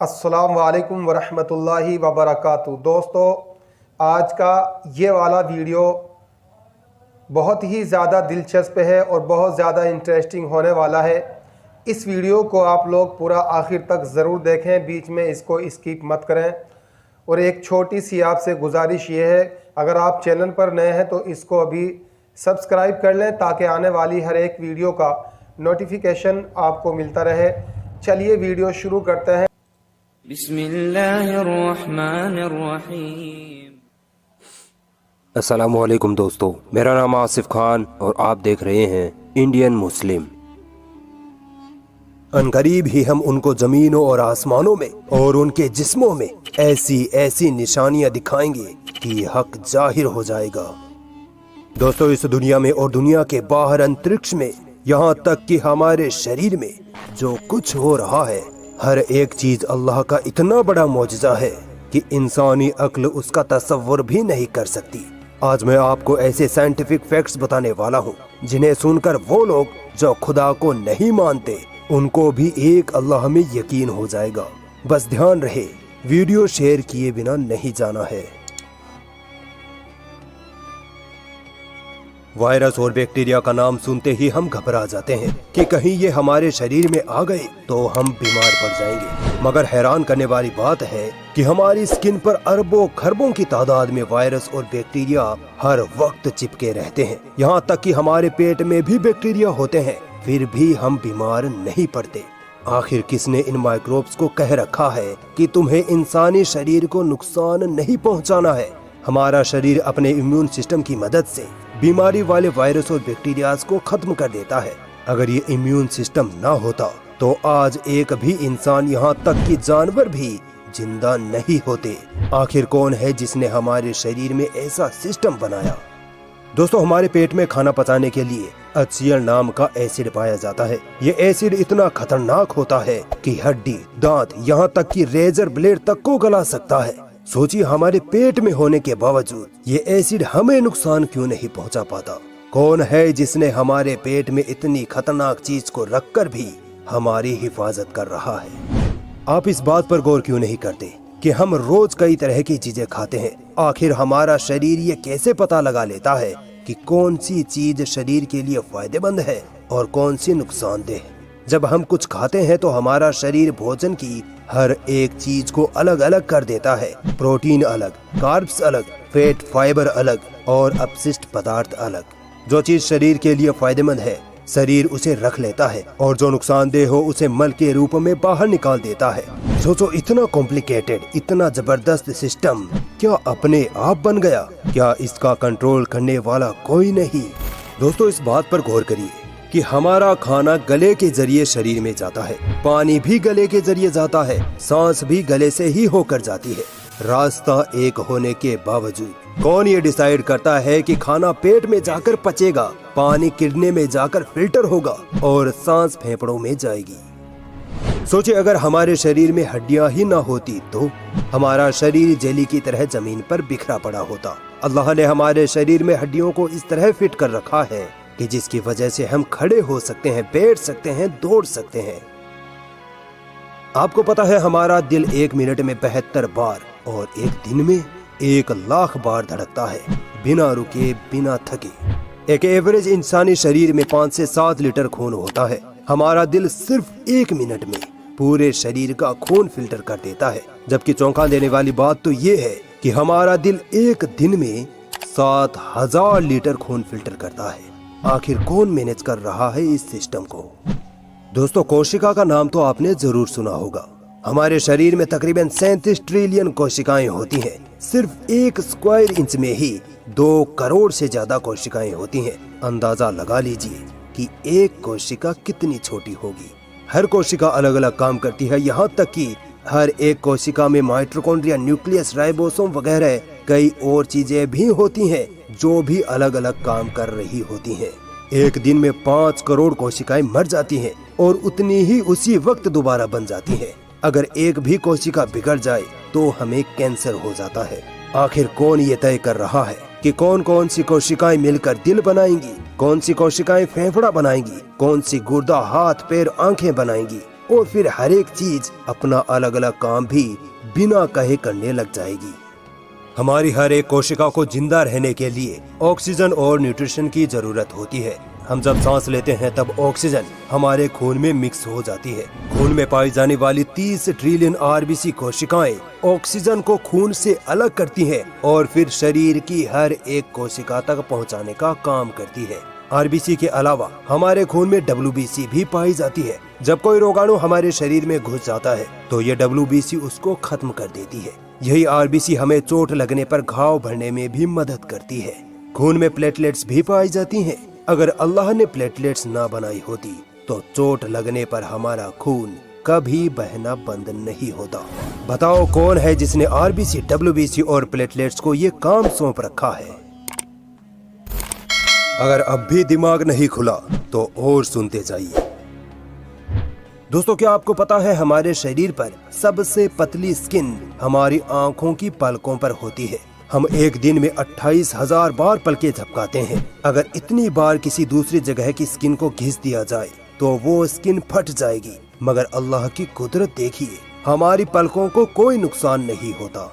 अस्सलाम वालेकुम वरहमतुल्लाहि वबरकातुहू। दोस्तों, आज का ये वाला वीडियो बहुत ही ज़्यादा दिलचस्प है और बहुत ज़्यादा इंटरेस्टिंग होने वाला है। इस वीडियो को आप लोग पूरा आखिर तक ज़रूर देखें, बीच में इसको स्किप मत करें। और एक छोटी सी आपसे गुजारिश ये है, अगर आप चैनल पर नए हैं तो इसको अभी सब्सक्राइब कर लें ताकि आने वाली हर एक वीडियो का नोटिफिकेशन आपको मिलता रहे। चलिए वीडियो शुरू करते हैं। बिस्मिल्लाहिर्रहमानिर्रहीम। अस्सलामुअलैकुम दोस्तों, मेरा नाम आसिफ खान और आप देख रहे हैं इंडियन मुस्लिम। अनकरीब ही हम उनको जमीनों और आसमानों में और उनके जिस्मों में ऐसी ऐसी निशानियां दिखाएंगे कि हक जाहिर हो जाएगा। दोस्तों, इस दुनिया में और दुनिया के बाहर अंतरिक्ष में, यहाँ तक कि हमारे शरीर में जो कुछ हो रहा है, हर एक चीज अल्लाह का इतना बड़ा मौजज़ा है कि इंसानी अक्ल उसका तसव्वुर भी नहीं कर सकती। आज मैं आपको ऐसे साइंटिफिक फैक्ट्स बताने वाला हूँ जिन्हें सुनकर वो लोग जो खुदा को नहीं मानते उनको भी एक अल्लाह में यकीन हो जाएगा। बस ध्यान रहे, वीडियो शेयर किए बिना नहीं जाना है। वायरस और बैक्टीरिया का नाम सुनते ही हम घबरा जाते हैं कि कहीं ये हमारे शरीर में आ गए तो हम बीमार पड़ जाएंगे। मगर हैरान करने वाली बात है कि हमारी स्किन पर अरबों खरबों की तादाद में वायरस और बैक्टीरिया हर वक्त चिपके रहते हैं। यहाँ तक कि हमारे पेट में भी बैक्टीरिया होते हैं, फिर भी हम बीमार नहीं पड़ते। आखिर किसने इन माइक्रोब्स को कह रखा है कि तुम्हें इंसानी शरीर को नुकसान नहीं पहुँचाना है? हमारा शरीर अपने इम्यून सिस्टम की मदद से बीमारी वाले वायरस और बैक्टीरियाज को खत्म कर देता है। अगर ये इम्यून सिस्टम ना होता तो आज एक भी इंसान, यहाँ तक कि जानवर भी जिंदा नहीं होते। आखिर कौन है जिसने हमारे शरीर में ऐसा सिस्टम बनाया? दोस्तों, हमारे पेट में खाना पचाने के लिए HCl नाम का एसिड पाया जाता है। ये एसिड इतना खतरनाक होता है कि हड्डी, दांत, यहाँ तक कि रेजर ब्लेड तक को गला सकता है। सोचिए, हमारे पेट में होने के बावजूद ये एसिड हमें नुकसान क्यों नहीं पहुंचा पाता? कौन है जिसने हमारे पेट में इतनी खतरनाक चीज को रखकर भी हमारी हिफाजत कर रहा है? आप इस बात पर गौर क्यों नहीं करते कि हम रोज कई तरह की चीजें खाते हैं? आखिर हमारा शरीर ये कैसे पता लगा लेता है कि कौन सी चीज शरीर के लिए फायदेमंद है और कौन सी नुकसानदेह? जब हम कुछ खाते हैं तो हमारा शरीर भोजन की हर एक चीज को अलग अलग कर देता है। प्रोटीन अलग, कार्ब्स अलग, फैट फाइबर अलग और अपशिष्ट पदार्थ अलग। जो चीज शरीर के लिए फायदेमंद है शरीर उसे रख लेता है और जो नुकसानदेह हो उसे मल के रूप में बाहर निकाल देता है। सोचो, इतना कॉम्प्लिकेटेड, इतना जबरदस्त सिस्टम क्या अपने आप बन गया? क्या इसका कंट्रोल करने वाला कोई नहीं? दोस्तों, इस बात पर गौर करिए कि हमारा खाना गले के जरिए शरीर में जाता है, पानी भी गले के जरिए जाता है, सांस भी गले से ही होकर जाती है। रास्ता एक होने के बावजूद कौन ये डिसाइड करता है कि खाना पेट में जाकर पचेगा, पानी किडनी में जाकर फिल्टर होगा और सांस फेफड़ों में जाएगी? सोचिए, अगर हमारे शरीर में हड्डियां ही ना होती तो हमारा शरीर जेली की तरह जमीन पर बिखरा पड़ा होता। अल्लाह ने हमारे शरीर में हड्डियों को इस तरह फिट कर रखा है कि जिसकी वजह से हम खड़े हो सकते हैं, बैठ सकते हैं, दौड़ सकते हैं। आपको पता है, हमारा दिल 1 मिनट में 72 बार और एक दिन में 1,00,000 बार धड़कता है, बिना रुके, बिना थके। एक एवरेज इंसानी शरीर में 5 से 7 लीटर खून होता है। हमारा दिल सिर्फ 1 मिनट में पूरे शरीर का खून फिल्टर कर देता है। जबकि चौंका देने वाली बात तो ये है कि हमारा दिल एक दिन में 7,000 लीटर खून फिल्टर करता है। आखिर कौन मैनेज कर रहा है इस सिस्टम को? दोस्तों, कोशिका का नाम तो आपने जरूर सुना होगा। हमारे शरीर में तकरीबन 37 ट्रिलियन कोशिकाएं होती हैं। सिर्फ 1 स्क्वायर इंच में ही 2 करोड़ से ज्यादा कोशिकाएं होती हैं। अंदाजा लगा लीजिए कि एक कोशिका कितनी छोटी होगी। हर कोशिका अलग अलग काम करती है, यहाँ तक कि हर एक कोशिका में माइटोकॉन्ड्रिया, न्यूक्लियस, राइबोसोम वगैरह कई और चीजें भी होती हैं जो भी अलग अलग काम कर रही होती हैं। एक दिन में 5 करोड़ कोशिकाएं मर जाती हैं और उतनी ही उसी वक्त दोबारा बन जाती हैं। अगर एक भी कोशिका बिगड़ जाए तो हमें कैंसर हो जाता है। आखिर कौन ये तय कर रहा है कि कौन कौन सी कोशिकाएं मिलकर दिल बनाएंगी, कौन सी कोशिकाएं फेफड़ा बनाएंगी, कौन सी गुर्दा, हाथ, पैर, आंखें बनाएंगी? और फिर हर एक चीज अपना अलग अलग काम भी बिना कहे करने लग जाएगी। हमारी हर एक कोशिका को जिंदा रहने के लिए ऑक्सीजन और न्यूट्रिशन की जरूरत होती है। हम जब सांस लेते हैं तब ऑक्सीजन हमारे खून में मिक्स हो जाती है। खून में पाई जाने वाली 30 ट्रिलियन आरबीसी कोशिकाएं ऑक्सीजन को खून से अलग करती हैं और फिर शरीर की हर एक कोशिका तक पहुंचाने का काम करती है। आरबीसी के अलावा हमारे खून में डब्ल्यूबीसी भी पाई जाती है। जब कोई रोगाणु हमारे शरीर में घुस जाता है तो ये डब्ल्यूबीसी उसको खत्म कर देती है। यही आरबीसी हमें चोट लगने पर घाव भरने में भी मदद करती है। खून में प्लेटलेट्स भी पाई जाती हैं। अगर अल्लाह ने प्लेटलेट्स ना बनाई होती तो चोट लगने पर हमारा खून कभी बहना बंद नहीं होता। बताओ कौन है जिसने आरबीसी, डब्ल्यूबीसी और प्लेटलेट्स को ये काम सौंप रखा है? अगर अब भी दिमाग नहीं खुला तो और सुनते जाइए। दोस्तों, क्या आपको पता है हमारे शरीर पर सबसे पतली स्किन हमारी आंखों की पलकों पर होती है। हम एक दिन में 28,000 बार पलकें झपकाते हैं। अगर इतनी बार किसी दूसरी जगह की स्किन को घिस दिया जाए तो वो स्किन फट जाएगी, मगर अल्लाह की कुदरत देखिए, हमारी पलकों को कोई नुकसान नहीं होता।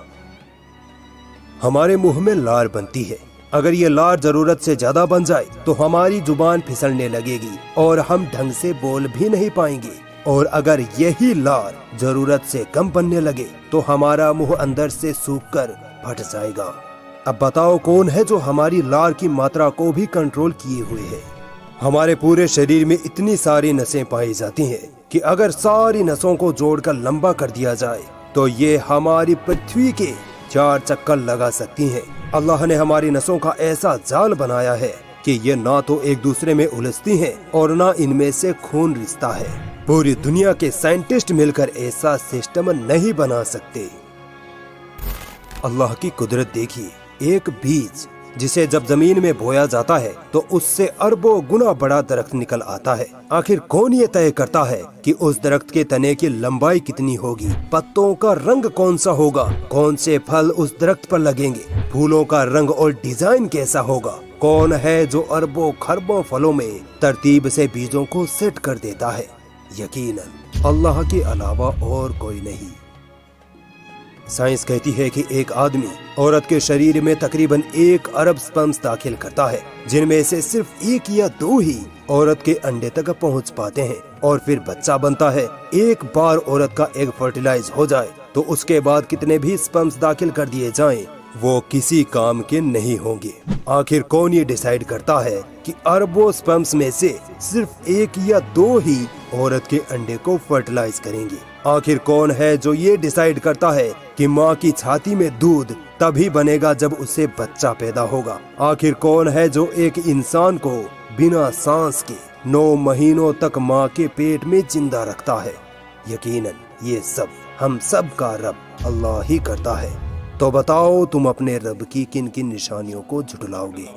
हमारे मुंह में लार बनती है। अगर ये लार जरूरत से ज्यादा बन जाए तो हमारी जुबान फिसलने लगेगी और हम ढंग से बोल भी नहीं पाएंगे। और अगर यही लार जरूरत से कम बनने लगे तो हमारा मुंह अंदर से सूखकर फट जाएगा। अब बताओ कौन है जो हमारी लार की मात्रा को भी कंट्रोल किए हुए है? हमारे पूरे शरीर में इतनी सारी नसें पाई जाती हैं कि अगर सारी नसों को जोड़कर लंबा कर दिया जाए तो ये हमारी पृथ्वी के 4 चक्कर लगा सकती हैं। अल्लाह ने हमारी नसों का ऐसा जाल बनाया है कि ये ना तो एक दूसरे में उलझती हैं और ना इनमें से खून रिश्ता है। पूरी दुनिया के साइंटिस्ट मिलकर ऐसा सिस्टम नहीं बना सकते। अल्लाह की कुदरत देखिए, एक बीज जिसे जब जमीन में बोया जाता है तो उससे अरबों गुना बड़ा दरख्त निकल आता है। आखिर कौन ये तय करता है कि उस दरख्त के तने की लंबाई कितनी होगी, पत्तों का रंग कौन सा होगा, कौन से फल उस दरख्त पर लगेंगे, फूलों का रंग और डिजाइन कैसा होगा? कौन है जो अरबों खरबों फलों में तरतीब से बीजों को सेट कर देता है? यकीनन अल्लाह के अलावा और कोई नहीं। साइंस कहती है कि एक आदमी औरत के शरीर में तकरीबन 1 अरब स्पर्म्स दाखिल करता है, जिनमें से सिर्फ 1 या 2 ही औरत के अंडे तक पहुंच पाते हैं और फिर बच्चा बनता है। एक बार औरत का एग फर्टिलाइज हो जाए तो उसके बाद कितने भी स्पर्म्स दाखिल कर दिए जाएं, वो किसी काम के नहीं होंगे। आखिर कौन ये डिसाइड करता है कि अरबों स्पर्म्स में से सिर्फ 1 या 2 ही औरत के अंडे को फर्टिलाइज करेंगे? आखिर कौन है जो ये डिसाइड करता है कि माँ की छाती में दूध तभी बनेगा जब उसे बच्चा पैदा होगा? आखिर कौन है जो एक इंसान को बिना सांस के 9 महीनों तक माँ के पेट में जिंदा रखता है? यकीनन ये सब हम सब का रब अल्लाह ही करता है। तो बताओ तुम अपने रब की किन किन निशानियों को झुठलाओगे?